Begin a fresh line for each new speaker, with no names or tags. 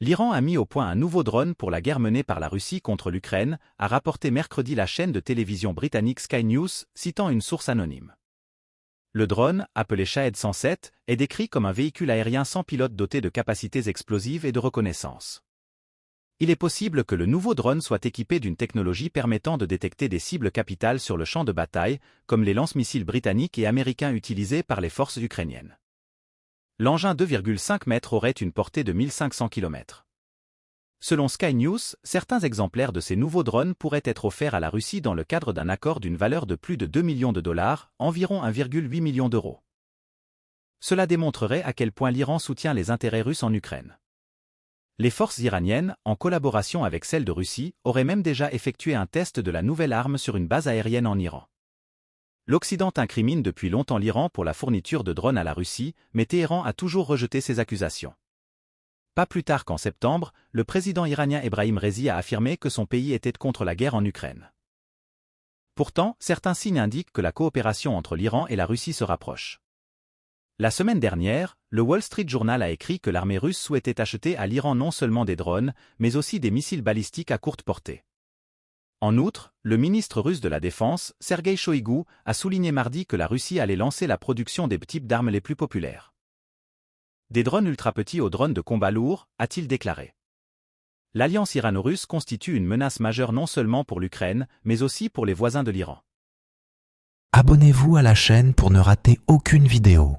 L'Iran a mis au point un nouveau drone pour la guerre menée par la Russie contre l'Ukraine, a rapporté mercredi la chaîne de télévision britannique Sky News, citant une source anonyme. Le drone, appelé Shahed 107, est décrit comme un véhicule aérien sans pilote doté de capacités explosives et de reconnaissance. Il est possible que le nouveau drone soit équipé d'une technologie permettant de détecter des cibles capitales sur le champ de bataille, comme les lance-missiles britanniques et américains utilisés par les forces ukrainiennes. L'engin 2,5 mètres aurait une portée de 1500 km. Selon Sky News, certains exemplaires de ces nouveaux drones pourraient être offerts à la Russie dans le cadre d'un accord d'une valeur de plus de 2 millions de dollars, environ 1,8 million d'euros. Cela démontrerait à quel point l'Iran soutient les intérêts russes en Ukraine. Les forces iraniennes, en collaboration avec celles de Russie, auraient même déjà effectué un test de la nouvelle arme sur une base aérienne en Iran. L'Occident incrimine depuis longtemps l'Iran pour la fourniture de drones à la Russie, mais Téhéran a toujours rejeté ces accusations. Pas plus tard qu'en septembre, le président iranien Ebrahim Raisi a affirmé que son pays était contre la guerre en Ukraine. Pourtant, certains signes indiquent que la coopération entre l'Iran et la Russie se rapproche. La semaine dernière, le Wall Street Journal a écrit que l'armée russe souhaitait acheter à l'Iran non seulement des drones, mais aussi des missiles balistiques à courte portée. En outre, le ministre russe de la Défense, Sergueï Shoïgou, a souligné mardi que la Russie allait lancer la production des types d'armes les plus populaires. Des drones ultra petits aux drones de combat lourds, a-t-il déclaré. L'alliance irano-russe constitue une menace majeure non seulement pour l'Ukraine, mais aussi pour les voisins de l'Iran.
Abonnez-vous à la chaîne pour ne rater aucune vidéo.